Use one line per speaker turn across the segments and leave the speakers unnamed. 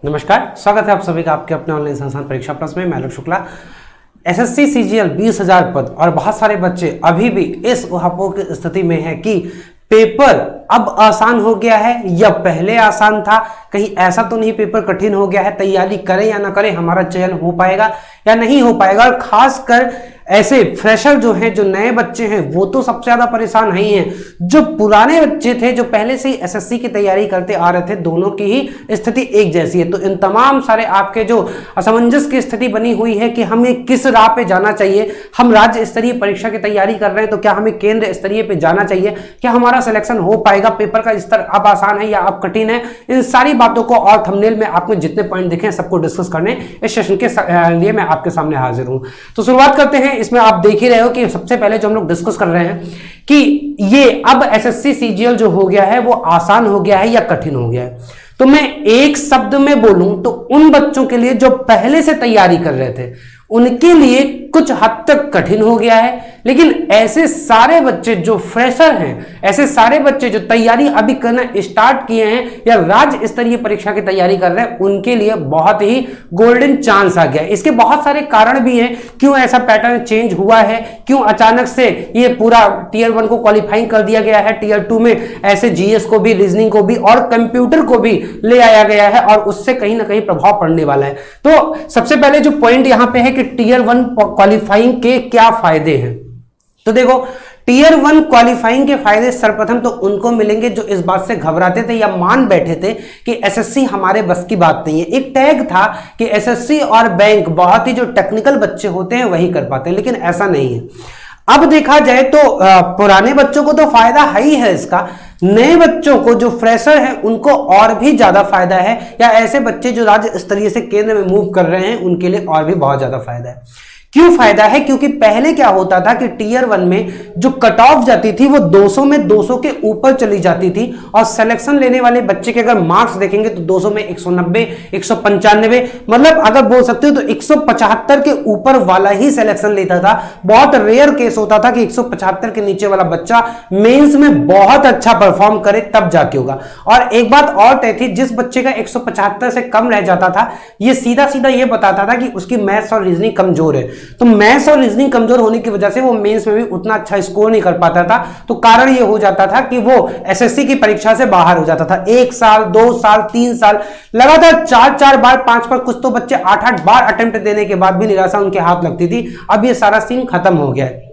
नमस्कार, स्वागत है आप सभी का आपके अपने ऑनलाइन संस्थान परीक्षा प्लस में। मैं आलोक शुक्ला। एसएससी सीजीएल 20,000 पद और बहुत सारे बच्चे अभी भी इस ऊहापोह की स्थिति में है कि पेपर अब आसान हो गया है या पहले आसान था। कहीं ऐसा तो नहीं पेपर कठिन हो गया है, तैयारी करें या ना करें हमारा चयन हो पाएगा या नहीं हो पाएगा। और खासकर ऐसे फ्रेशर जो हैं, जो नए बच्चे हैं, वो तो सबसे ज्यादा परेशान नहीं हैं। जो पुराने बच्चे थे, जो पहले से ही एसएससी की तैयारी करते आ रहे थे, दोनों की ही स्थिति एक जैसी है। तो इन तमाम सारे आपके जो असमंजस की स्थिति बनी हुई है कि हमें किस राह पे जाना चाहिए, हम राज्य स्तरीय परीक्षा की तैयारी कर रहे हैं तो क्या हमें केंद्र स्तरीय पे जाना चाहिए, क्या हमारा सिलेक्शन हो पाएगा, पेपर का स्तर अब आसान है या अब कठिन है, इन सारी बातों को और थंबनेल में आपको जितने पॉइंट दिखे सबको डिस्कस करने इस सेशन के लिए मैं आपके सामने हाजिर हूं। तो शुरुआत करते हैं। इसमें आप देख ही रहे हो कि सबसे पहले जो हम लोग डिस्कस कर रहे हैं कि ये अब एसएससी सीजीएल जो हो गया है वो आसान हो गया है या कठिन हो गया है। तो मैं एक शब्द में बोलूं तो उन बच्चों के लिए जो पहले से तैयारी कर रहे थे उनके लिए कुछ हद तक कठिन हो गया है, लेकिन ऐसे सारे बच्चे जो फ्रेशर हैं, ऐसे सारे बच्चे जो तैयारी अभी करना स्टार्ट किए हैं या राज्य स्तरीय परीक्षा की तैयारी कर रहे हैं, उनके लिए बहुत ही गोल्डन चांस आ गया है। इसके बहुत सारे कारण भी हैं क्यों ऐसा पैटर्न चेंज हुआ है, क्यों अचानक से ये पूरा टियर 1 को क्वालिफाइंग कर दिया गया है, टियर 2 में ऐसे जीएस को भी, रीजनिंग को भी और कंप्यूटर को भी ले आया गया है और उससे कहीं ना कहीं प्रभाव पड़ने वाला है। तो सबसे पहले जो पॉइंट यहां पे है कि टियर 1 क्वालिफाइंग के क्या फायदे हैं। तो देखो, टियर 1 क्वालिफाइंग के फायदे सर्वप्रथम तो उनको मिलेंगे जो इस बात से घबराते थे या मान बैठे थे कि एसएससी हमारे बस की बात नहीं है। एक टैग था कि एसएससी और बैंक बहुत ही जो टेक्निकल बच्चे होते हैं वही कर पाते हैं, लेकिन ऐसा नहीं है। अब देखा जाए तो पुराने बच्चों को तो फायदा है ही है इसका, नए बच्चों को जो फ्रेशर हैं उनको और भी ज्यादा फायदा है, या ऐसे बच्चे जो राज्य स्तरीय से केंद्र में मूव कर रहे हैं उनके लिए और भी बहुत ज्यादा फायदा है। क्यों फायदा है? क्योंकि पहले क्या होता था कि टियर 1 में जो कट ऑफ जाती थी वो 200 में 200 के ऊपर चली जाती थी और सिलेक्शन लेने वाले बच्चे के अगर मार्क्स देखेंगे तो 200 में 190, 195, मतलब अगर बोल सकते हो तो 175 के ऊपर वाला ही सिलेक्शन लेता था। बहुत रेयर केस होता था कि 175 के नीचे वाला बच्चा मेंस में बहुत अच्छा परफॉर्म करे तब जाके होगा। और एक बात और तय थी, जिस बच्चे का 175 से कम रह जाता था ये सीधा सीधा ये बताता था कि उसकी मैथ्स और रीजनिंग कमजोर है। तो मैथ्स और रीजनिंग कमजोर होने की वजह से वो मेंस में भी उतना अच्छा स्कोर नहीं कर पाता था। तो कारण ये हो जाता था कि वो एसएससी की परीक्षा से बाहर हो जाता था। 1 साल, 2 साल, 3 साल लगातार 4 बार, 5 बार, कुछ तो बच्चे 8 बार अटेम्प्ट देने के बाद भी निराशा उनके हाथ लगती थी। अब ये सारा सीन खत्म हो गया है।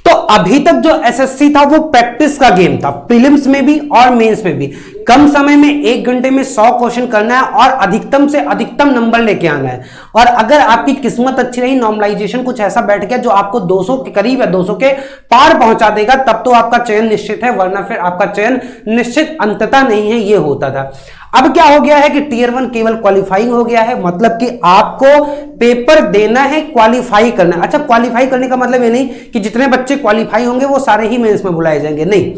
तो अभी तक जो एसएससी था वो प्रैक्टिस का गेम था, प्रीलिम्स में भी और मेंस में भी। कम समय में 1 घंटे में 100 क्वेश्चन करना है और अधिकतम से अधिकतम नंबर लेके आना है। और अगर आपकी किस्मत अच्छी रही, नॉर्मलाइजेशन कुछ ऐसा बैठ गया जो आपको 200 के करीब या 200 के पार पहुंचा देगा, तब तो आपका चयन निश्चित है, वरना फिर आपका चयन निश्चित अंततः नहीं है, ये होता था। अब क्या हो गया है कि टियर 1 केवल क्वालिफाइंग हो गया है, मतलब कि आपको पेपर देना है, क्वालिफाई करना है। अच्छा, क्वालिफाई करने का मतलब ये नहीं कि जितने बच्चे क्वालिफाई होंगे वो सारे ही मेंस में बुलाए जाएंगे, नहीं,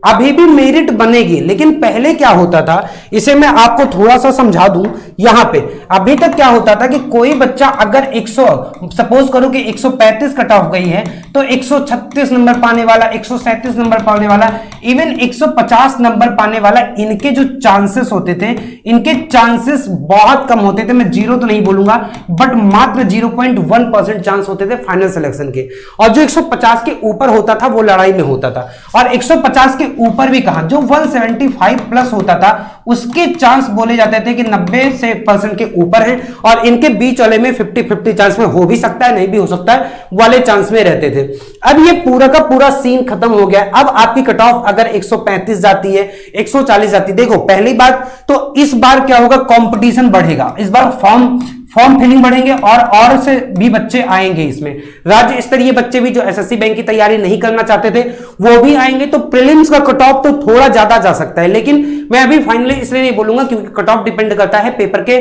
अभी भी मेरिट बनेगी। लेकिन पहले क्या होता था, इसे मैं आपको थोड़ा सा समझा दूं। यहां पे अभी तक क्या होता था कि कोई बच्चा अगर 100 सपोज करो कि 135 कट ऑफ गई है तो 136 नंबर पाने वाला, 137 नंबर पाने वाला, इवन 150 नंबर पाने वाला, इनके जो चांसेस होते थे, इनके चांसेस बहुत कम होते थे। मैं जीरो तो नहीं बोलूंगा, बट मात्र 0.1% चांस होते थे फाइनल सिलेक्शन के। और जो 150 के ऊपर होता था वो लड़ाई में होता था। और 150 के ऊपर भी कहा, जो 175 प्लस होता था उसके चांस बोले जाते थे कि 90% के ऊपर हैं, और इनके बीच वाले में 50-50 चांस में हो भी सकता है, नहीं भी हो सकता है वाले चांस में रहते थे। अब ये पूरा का पूरा सीन खत्म हो गया। अब आपकी कट ऑफ अगर 135 जाती है, 140 जाती है, देखो पहली बात तो इस बार क्या होगा, कंपटीशन बढ़ेगा। इस बार फॉर्म फिलिंग बढ़ेंगे और से भी बच्चे आएंगे। इसमें राज्य स्तरीय बच्चे भी जो एसएससी बैंक की तैयारी नहीं करना चाहते थे वो भी आएंगे। तो प्रीलिम्स का कट ऑफ तो थोड़ा ज्यादा जा सकता है, लेकिन मैं अभी फाइनली इसलिए नहीं बोलूंगा क्योंकि कट ऑफ डिपेंड करता है पेपर के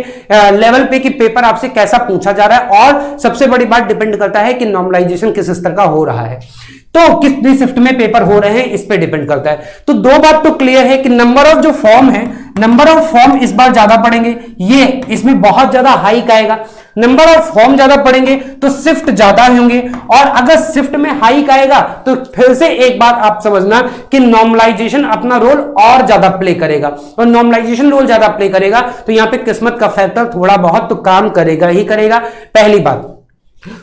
लेवल पे कि पेपर आपसे कैसा पूछा जा रहा है, और सबसे बड़ी बात डिपेंड करता है कि नॉर्मलाइजेशन किस स्तर का हो रहा है। तो कितनी शिफ्ट में पेपर हो रहे हैं इस पे डिपेंड करता है। तो दो बात तो क्लियर है कि नंबर ऑफ जो फॉर्म है, नंबर ऑफ फॉर्म इस बार ज्यादा पड़ेंगे, ये इसमें बहुत ज्यादा हाइक आएगा। नंबर ऑफ फॉर्म ज्यादा पड़ेंगे तो शिफ्ट ज्यादा होंगे, और अगर शिफ्ट में हाइक आएगा तो फिर से एक बात आप समझना कि नॉर्मलाइजेशन अपना रोल और ज्यादा प्ले करेगा, और नॉर्मलाइजेशन रोल ज्यादा प्ले करेगा तो यहां पे किस्मत का फैक्टर थोड़ा बहुत तो काम करेगा ही करेगा, पहली बात।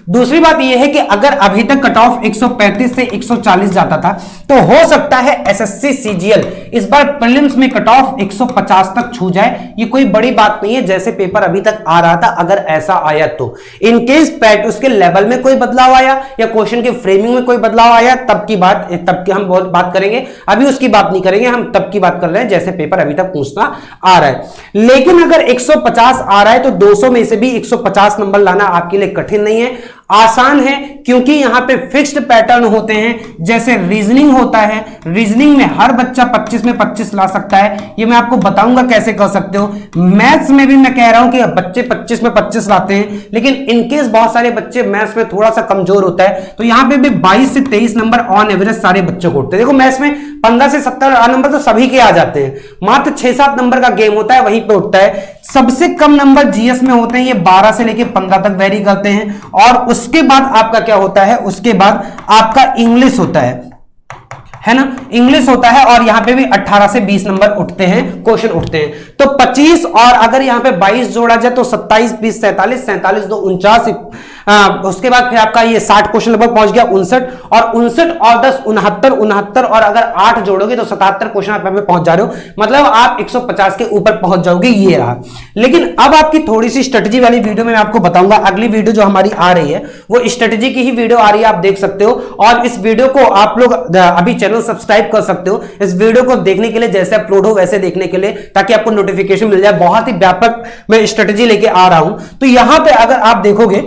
दूसरी बात यह है कि अगर अभी तक कट ऑफ 135 से 140 जाता था तो हो सकता है एसएससी सीजीएल इस बार प्रीलिम्स में कट ऑफ 150 तक छू जाए। ये कोई बड़ी बात नहीं है, जैसे पेपर अभी तक आ रहा था अगर ऐसा आया तो। इन केस पैट उसके लेवल में कोई बदलाव आया या क्वेश्चन के फ्रेमिंग में कोई बदलाव आया तब की हम बहुत बात करेंगे, अभी उसकी बात नहीं करेंगे, हम तब की बात कर रहे हैं जैसे पेपर अभी तक पूछना आ रहा है। लेकिन अगर 150 आ रहा है तो 200 में से भी 150 नंबर लाना आपके लिए कठिन नहीं है, आसान है, क्योंकि यहां पे फिक्स्ड पैटर्न होते हैं। जैसे रीजनिंग होता है, रीजनिंग में हर बच्चा 25 में 25 ला सकता है, ये मैं आपको बताऊंगा कैसे कर सकते हो। मैथ्स में भी मैं कह रहा हूं कि बच्चे 25 में 25 लाते हैं, लेकिन इनकेस बहुत सारे बच्चे मैथ्स में थोड़ा सा कमजोर होता है तो यहां पे भी 22 से 23 नंबर ऑन एवरेज सारे बच्चों को उठते हैं। देखो मैथ्स में 15 से 70 नंबर तो सभी के आ जाते हैं, मात्र 6-7 नंबर का गेम होता है, वहीं पे उठता है। सबसे कम नंबर जीएस में होते हैं, ये 12 से लेके 15 तक वेरी करते हैं, और उसके बाद आपका क्या होता है, उसके बाद आपका इंग्लिश होता है ना, इंग्लिश होता है, और यहां पे भी 18 से 20 नंबर उठते हैं, क्वेश्चन उठते हैं। तो 25 और अगर यहां पे 22 जोड़ा जाए तो 27, 20, 47, 47, 2, 49, उसके बाद फिर आपका ये 60 क्वेश्चन लगभग पहुंच गया, 59, और 59 और 10 69, और अगर 8 जोड़ोगे तो 77 क्वेश्चन आप पे पहुंच जा रहे हो, मतलब आप 150 के ऊपर पहुंच जाओगे, ये रहा। लेकिन अब आपकी थोड़ी सी स्ट्रेटेजी वाली वीडियो में मैं आपको बताऊंगा, अगली वीडियो जो हमारी आ रही है वो स्ट्रेटेजी की ही वीडियो आ रही है, आप देख सकते हो, और इस वीडियो को आप लोग अभी चैनल सब्सक्राइब कर सकते हो इस वीडियो को देखने के लिए, जैसे अपलोड हो वैसे देखने के लिए, ताकि आपको नोटिफिकेशन मिल जाए। बहुत ही व्यापक मैं स्ट्रेटेजी लेके आ रहा हूं। तो यहां पे अगर आप देखोगे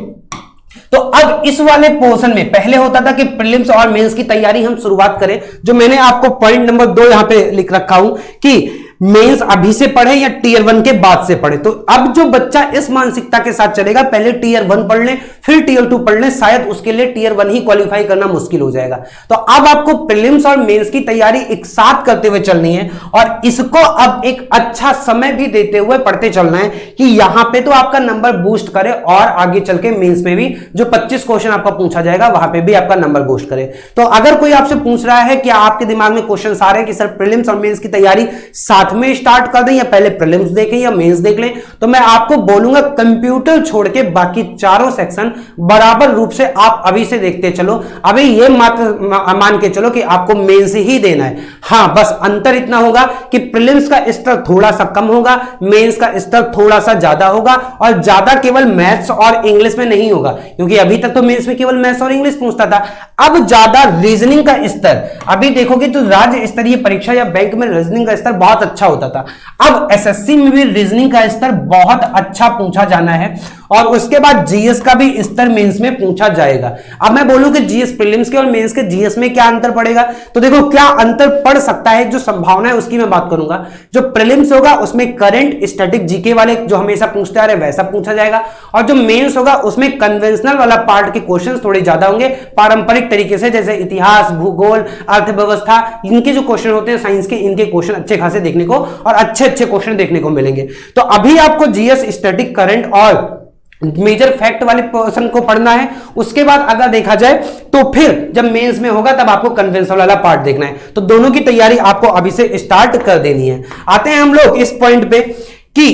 तो अब इस वाले पोर्शन में पहले होता था कि प्रीलिम्स और मेंस की तैयारी हम शुरुआत करें, जो मैंने आपको पॉइंट नंबर 2 यहां पे लिख रखा हूं कि मेंस अभी से पढ़े या टीयर 1 के बाद से पढ़े। तो अब जो बच्चा इस मानसिकता के साथ चलेगा, पहले टीयर 1 पढ़ ले फिर टीयर 2 पढ़ ले, शायद उसके लिए टीयर 1 ही क्वालिफाई करना मुश्किल हो जाएगा। तो अब आपको प्रीलिम्स और मेंस की तैयारी एक साथ करते हुए चलनी है, और इसको अब एक अच्छा समय भी देते हुए पढ़ते चलना है कि यहां पे तो आपका नंबर बूस्ट करे, और आगे चल के मेंस में भी जो 25 क्वेश्चन आपका पूछा जाएगा वहां पे भी आपका नंबर बूस्ट करे। तो अगर कोई आपसे पूछ रहा है कि आपके दिमाग में क्वेश्चन आ रहे हैं कि सर प्रीलिम्स और मेंस की तैयारी साथ में स्टार्ट कर दें या पहले प्रीलिम्स देखें या मेंस देख लें, तो मैं आपको बोलूंगा कंप्यूटर छोड़ के बाकी चारों सेक्शन बराबर रूप से आप अभी से देखते चलो। अभी ये मात्र मान के चलो कि आपको मेंस ही देना है। हां, बस अंतर इतना होगा कि प्रीलिम्स का स्तर थोड़ा सा कम होगा, मेंस का स्तर थोड़ा सा ज्यादा होगा, और ज्यादा केवल मैथ्स और इंग्लिश में नहीं होगा, क्योंकि अभी तक तो मेंस में केवल मैथ्स और इंग्लिश पूछता था। अब ज्यादा रीजनिंग का स्तर, अभी देखोगे तो राज्य स्तरीय परीक्षा या बैंक में रीजनिंग का स्तर बहुत अच्छा होता था, अब एसएससी में भी रीजनिंग का स्तर बहुत अच्छा पूछा जाना है, और उसके बाद जीएस का भी स्तर मेंस में पूछा जाएगा। अब मैं बोलूं कि जीएस प्रीलिम्स के और मेंस के जीएस में क्या अंतर पड़ेगा, तो देखो क्या अंतर पड़ सकता है, जो संभावना है उसकी मैं बात करूंगा। जो प्रीलिम्स होगा उसमें करंट स्टैटिक जीके वाले जो हमेशा पूछते आ रहे वैसा पूछा जाएगा, और जो मेंस होगा उसमें कन्वेंशनल वाला पार्ट के क्वेश्चंस थोड़े ज्यादा होंगे, पारंपरिक तरीके से, जैसे इतिहास, भूगोल, अर्थव्यवस्था, इनके जो क्वेश्चन होते हैं साइंस के, इनके क्वेश्चन अच्छे खासे देखने को और अच्छे क्वेश्चन देखने को मिलेंगे। तो अभी आपको जीएस, स्टैटिक, करंट और मेजर फैक्ट वाले पोर्शन को पढ़ना है। उसके बाद अगर देखा जाए तो फिर जब मेंस में होगा तब आपको कन्वेंशनल वाला पार्ट देखना है। तो दोनों की तैयारी आपको अभी से स्टार्ट कर देनी है। आते हैं हम लोग इस पॉइंट पे कि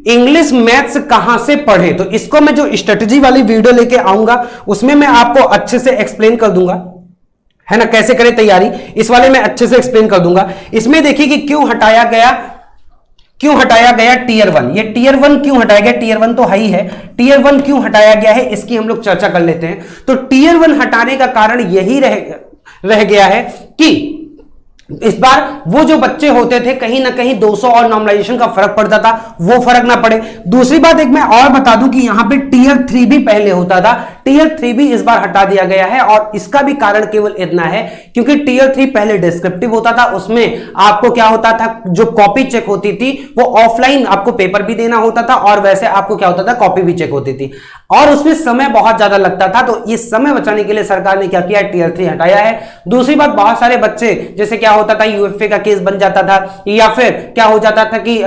इंग्लिश मैथ्स कहां से पढ़े, तो इसको मैं जो स्ट्रेटेजी वाली वीडियो लेके आऊंगा उसमें मैं आपको अच्छे से एक्सप्लेन कर दूंगा, है ना, कैसे करें तैयारी, इस वाले में अच्छे से एक्सप्लेन कर दूंगा। इसमें देखिए कि क्यों हटाया गया टीयर 1, ये टीयर 1 क्यों हटाया गया, टीयर 1 तो है ही है, टीयर 1 क्यों हटाया गया है इसकी हम लोग चर्चा कर लेते हैं। तो टीयर 1 हटाने का कारण यही रह गया है कि इस बार वो जो बच्चे होते थे कहीं ना कहीं 200 और नॉर्मलाइजेशन का फर्क पड़ता था, वो फर्क ना पड़े। दूसरी बात एक मैं और बता दूं कि यहां पे टीयर 3 भी पहले होता था, टीयर 3 भी इस बार हटा दिया गया है और इसका भी कारण केवल इतना है क्योंकि टीयर 3 पहले डिस्क्रिप्टिव होता था, उसमें आपको क्या होता था, जो कॉपी चेक होती थी वो ऑफलाइन आपको पेपर भी देना होता था और वैसे आपको क्या होता था, कॉपी भी चेक होती थी और उसमें समय बहुत ज्यादा लगता था। तो ये समय बचाने के लिए सरकार ने क्या किया, टीयर 3 हटाया है। दूसरी बात, बहुत सारे बच्चे जैसे क्या होता था, यूएफए का केस बन जाता था या फिर क्या हो जाता था कि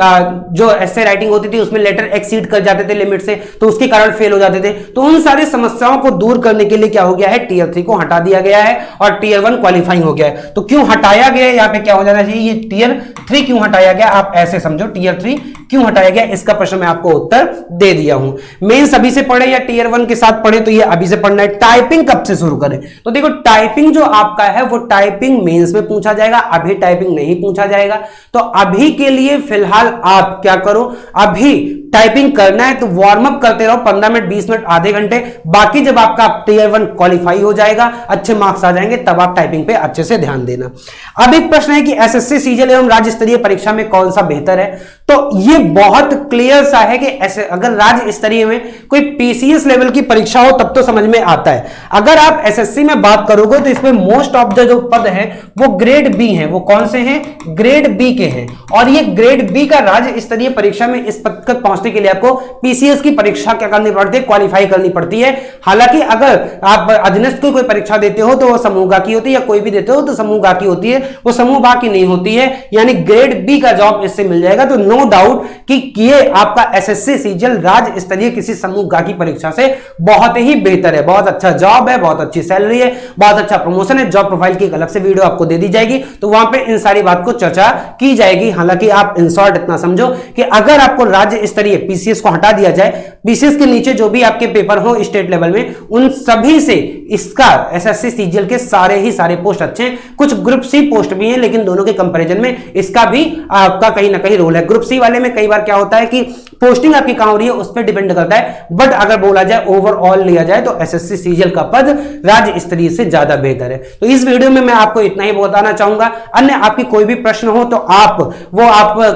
जो एस्से राइटिंग होती थी उसमें लेटर एक्सीड कर जाते थे लिमिट से, तो उसके कारण फेल हो जाते थे। तो उन सारी समस्याओं को दूर करने के लिए क्या हो गया है, टीयर 3 को हटा दिया गया है और टीयर 1 क्वालिफाइंग हो गया है। तो क्यों हटाया गया, यहाँ पे क्या हो जाना चाहिए, ये टीयर 3 क्यों हटाया गया, आप ऐसे समझो टीयर 3 क्यों हटाया गया, इसका प्रश्न मैं आपको उत्तर दे दिया हूं। मेंस अभी से पढ़े या टीयर 1 के साथ पढ़े, तो ये अभी से पढ़ना है। टाइपिंग कब से शुरू करें, तो देखो टाइपिंग जो आपका है वो टाइपिंग मेंस में पूछा जाएगा, अभी टाइपिंग नहीं पूछा जाएगा। तो अभी के लिए फिलहाल आप क्या करो, अभी टाइपिंग करना है तो वार्म अप करते रहो 15 मिनट 20 मिनट आधे घंटे, बाकी जब आपका टीयर 1 क्वालिफाई हो जाएगा, अच्छे मार्क्स आ जाएंगे, तब आप टाइपिंग पे अच्छे से ध्यान देना। अब एक प्रश्न है कि एसएससी सीजीएल एवं राज्य स्तरीय परीक्षा में कौन सा बेहतर है, तो ये बहुत क्लियर सा है कि ऐसे अगर राज्य स्तरीय में कोई पीसीएस लेवल की परीक्षा हो तब तो समझ में आता है। अगर आप एसएससी में बात करोगे तो इसमें मोस्ट ऑफ द जो पद है वो ग्रेड बी है। वो कौन से हैं, ग्रेड बी के हैं और ये ग्रेड बी का राज्य स्तरीय परीक्षा में इस पद तक पहुंचने के लिए आपको पीसीएस की परीक्षा क्या करनी पड़ती है, क्वालिफाई करनी पड़ती है। हालांकि अगर आप अधीनस्थ को कोई परीक्षा देते हो तो वो समूह गा की होती है, या कोई भी देते हो तो समूह गा की होती है, वो समूह बा की नहीं होती है। यानी ग्रेड बी का जॉब इससे मिल जाएगा। तो नो डाउट कि ये आपका एसएससी सीजीएल राज्य स्तरीय किसी समूह गा की परीक्षा से बहुत ही बेहतर है। बहुत अच्छा जॉब है, बहुत अच्छी सैलरी है, बहुत अच्छा प्रमोशन है। जॉब प्रोफाइल की एक अलग से वीडियो आपको दे दी जाएगी, तो वहां पे इन सारी बात को चर्चा की जाएगी। हालांकि आप इन शॉर्ट इतना समझो कि अगर आपको राज्य स्तरीय पीसीएस को हटा दिया जाए, पीसीएस के नीचे जो भी आपके पेपर हो स्टेट लेवल में, उन सभी से इसका एसएससी सीजीएल के सारे ही सारे पोस्ट अच्छे हैं। कुछ ग्रुप सी पोस्ट भी हैं, लेकिन दोनों के कंपैरिजन में इसका भी आपका कहीं ना कहीं रोल है। ग्रुप सी वाले में कई बार क्या होता है कि पोस्टिंग आपकी कहां हो रही है उस पर डिपेंड करता है, बट अगर बोला जाए ओवरऑल लिया जाए तो एसएससी सीजीएल का पद राज्य स्तरीय से ज्यादा बेहतर है। तो इस वीडियो में मैं आपको इतना ही बताना चाहूंगा। अन्य आपकी कोई भी प्रश्न हो तो आप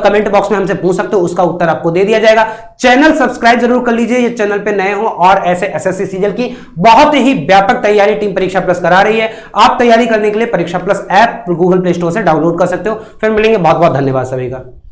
कमेंट बॉक्स में हमसे पूछ सकते हो, उसका उत्तर आपको दे दिया जाएगा। चैनल सब्सक्राइब जरूर कर लीजिए, ये चैनल पे नए हो और ऐसे एसएससी सीजीएल की बहुत ही व्यापक तैयारी टीम परीक्षा प्लस करा रही है। आप तैयारी करने के लिए परीक्षा plus app Google play store से डाउनलोड कर सकते हो। फिर मिलेंगे, बहुत बहुत धन्यवाद सभी का।